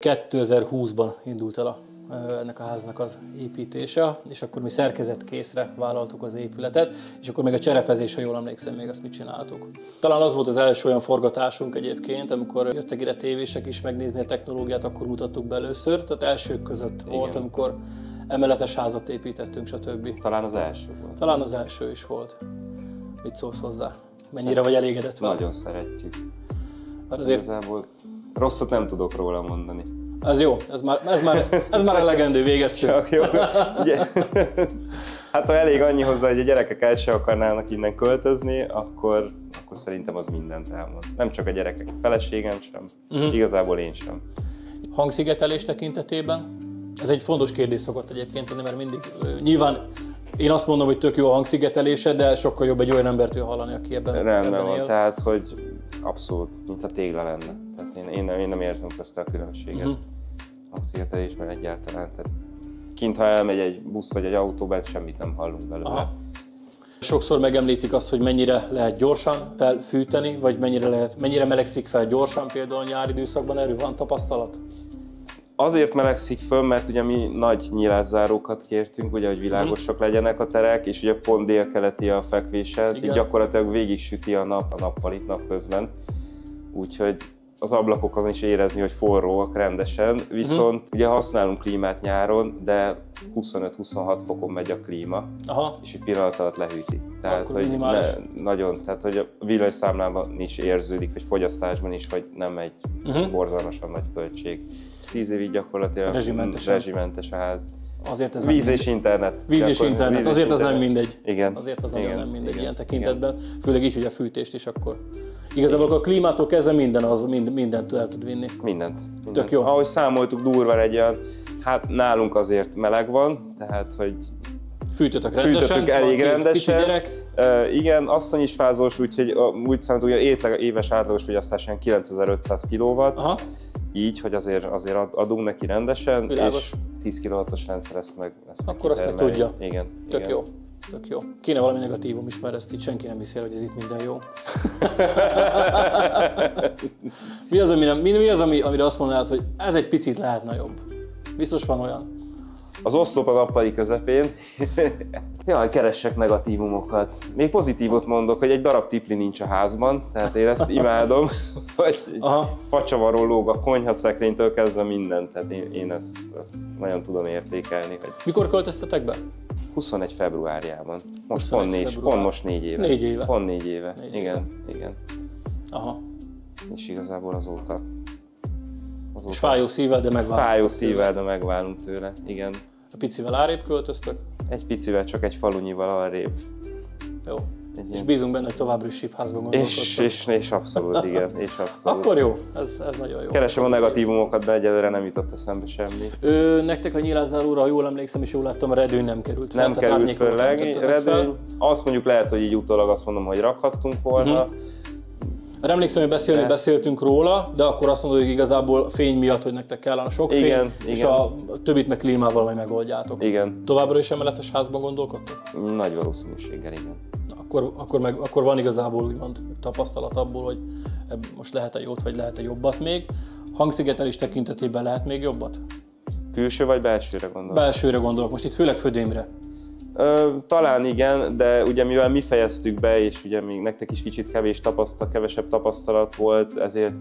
2020-ban indult el ennek a háznak az építése, és akkor mi szerkezetkészre vállaltuk az épületet, és akkor még a cserepezés, ha jól emlékszem, még azt mit csináltuk. Talán az volt az első olyan forgatásunk egyébként, amikor jöttek ide tévések is megnézni a technológiát, akkor mutattuk be először, tehát elsők között volt, amikor emeletes házat építettünk, stb. Talán az első volt. Talán az első is volt. Mit szólsz hozzá? Mennyire vagy elégedett vele? Nagyon szeretjük. Hát azért... Igazából rosszat nem tudok róla mondani. Ez jó, ez már elegendő, végeztünk. Csak jó. Ugye, hát ha elég annyi hozzá, hogy a gyerekek el se akarnának innen költözni, akkor szerintem az mindent elmond. Nem csak a gyerekek, a feleségem sem, igazából én sem. Hangszigetelés tekintetében? Ez egy fontos kérdés szokott egyébként lenni, mert mindig nyilván én azt mondom, hogy tök jó a hangszigetelése, de sokkal jobb egy olyan embertől hallani, aki ebben Rendben van, él. tehát hogy abszolút, mint a tégla lenne. Tehát én nem érzem közte a különbséget hangszigetelésben egyáltalán. Tehát kint, ha elmegy egy busz vagy egy autó, semmit nem hallunk belőle. Aha. Sokszor megemlítik azt, hogy mennyire lehet gyorsan felfűteni, vagy mennyire melegszik fel gyorsan, például a nyári időszakban, erről van tapasztalat? Azért melegszik föl, mert ugye mi nagy nyilászárókat kértünk, ugye, hogy világosak legyenek a terek, és ugye pont délkeleti a fekvése, így gyakorlatilag végig süti a nappalit napközben. Úgyhogy az ablakokon is érezni, hogy forróak rendesen, viszont ugye használunk klímát nyáron, de 25-26 fokon megy a klíma, és egy pillanat alatt lehűti. Tehát, hogy nagyon, tehát hogy a villanyszámlában is érződik, vagy fogyasztásban is, hogy nem egy borzalmasan nagy költség. 10 évig gyakorlatilag rezsimentes a ház. Víz és internet. Víz és internet, azért az nem mindegy. Igen. Azért az nagyon nem mindegy ilyen tekintetben. Főleg így, hogy a fűtést is akkor. Igazából a klímától kezdve mindent el tud vinni. Mindent. Tök jó. Ahogy számoltuk, durva egy olyan, hát nálunk azért meleg van, tehát hogy fűtötök elég rendesen. Igen, asszony is fázós, úgyhogy úgy számítunk, hogy a éves átlagos fogyasztás 9500 kW. Így, hogy azért adunk neki rendesen, és 10 kW-os rendszer ezt meg akkor azt meg tudja. Igen. Tök jó. Tök jó. Kéne valami negatívum is, mert ezt itt senki nem hiszi el, hogy ez itt minden jó. Mi az, amire azt mondanád, hogy ez egy picit lehetne jobb? Biztos van olyan. Az oszlop a nappali közepén. Jaj, keressek negatívumokat. Még pozitívot mondok, hogy egy darab tipli nincs a házban, tehát én ezt imádom, hogy facsavaró lóg a konyhaszekrénytől kezdve mindent, tehát én ezt nagyon tudom értékelni. Hogy... Mikor költöztetek be? 21 februárjában. Most pont most 4 éve. 4 éve? Pont 4 éve. Igen. Aha. És igazából azóta. És fájó szívvel, de megválunk. Fájó szívvel, de megválunk tőle, igen. A picivel arrébb költöztök? Egy picivel, csak egy falunyival arrébb. Jó. És bízunk benne, hogy továbbra is sípházban gondolkodtok. És abszolút, igen. És abszolút. Akkor jó, ez nagyon jó. Keresem a negatívumokat, de egyelőre nem jutott eszembe semmi. Nektek a nyilászáróra, ha jól emlékszem és jól láttam, a redőny nem került fel. Nem került föl, redőny. Azt mondjuk lehet, hogy így utólag azt mondom, hogy rakhattunk volna. Mert emlékszem, hogy beszéltünk róla, de akkor azt mondod, hogy igazából fény miatt, hogy nektek kellene sok fény, és a többit meg klímával majd megoldjátok. Igen. Továbbra is emeletes házban gondolkodtok? Nagy valószínűséggel, igen. Akkor van igazából úgymond tapasztalat abból, hogy most lehet-e jót, vagy lehet-e jobbat még. Hangszigetelés tekintetében lehet még jobbat? Külső vagy belsőre gondolok? Belsőre gondolok, most itt főleg födémre. Talán igen, de ugye mivel mi fejeztük be, és ugye még nektek is kicsit kevesebb tapasztalat volt, ezért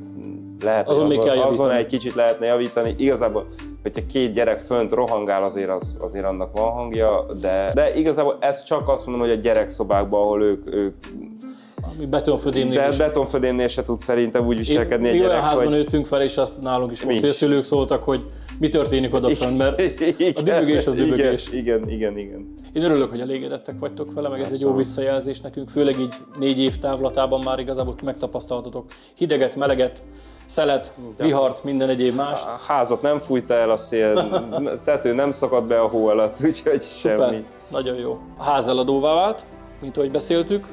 lehet, hogy azon egy kicsit lehetne javítani. Igazából, hogyha 2 gyerek fönt rohangál, azért annak van hangja, de igazából ez csak azt mondom, hogy a gyerekszobákban, ahol ők betonfödémnél se tud szerintem úgy viselkedni egy gyerek, olyan házban nőttünk fel, és azt nálunk is volt, hogy a szülők szóltak, hogy mi történik odafönt, mert a dübögés az dübögés. Igen. Én örülök, hogy elégedettek vagytok vele, meg ez egy jó visszajelzés nekünk, főleg így 4 év távlatában már igazából megtapasztaltatok hideget, meleget, szelet, vihart, minden egyéb más. A házat nem fújta el a szél, tető nem szakadt be a hó alatt, úgyhogy semmi. Nagyon jó. A ház eladóvá vált, mint ahogy beszéltük.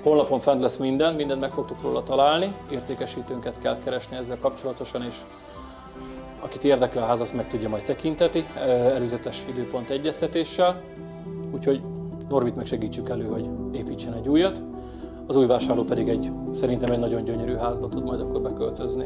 Honlapon fent lesz mindent meg fogtok róla találni, értékesítőnket kell keresni ezzel kapcsolatosan, és akit érdekel a ház, azt meg tudja majd tekinteni, előzetes időpont egyeztetéssel. Úgyhogy Norbit meg segítsük elő, hogy építsen egy újat. Az új vásárló pedig szerintem egy nagyon gyönyörű házba tud majd akkor beköltözni.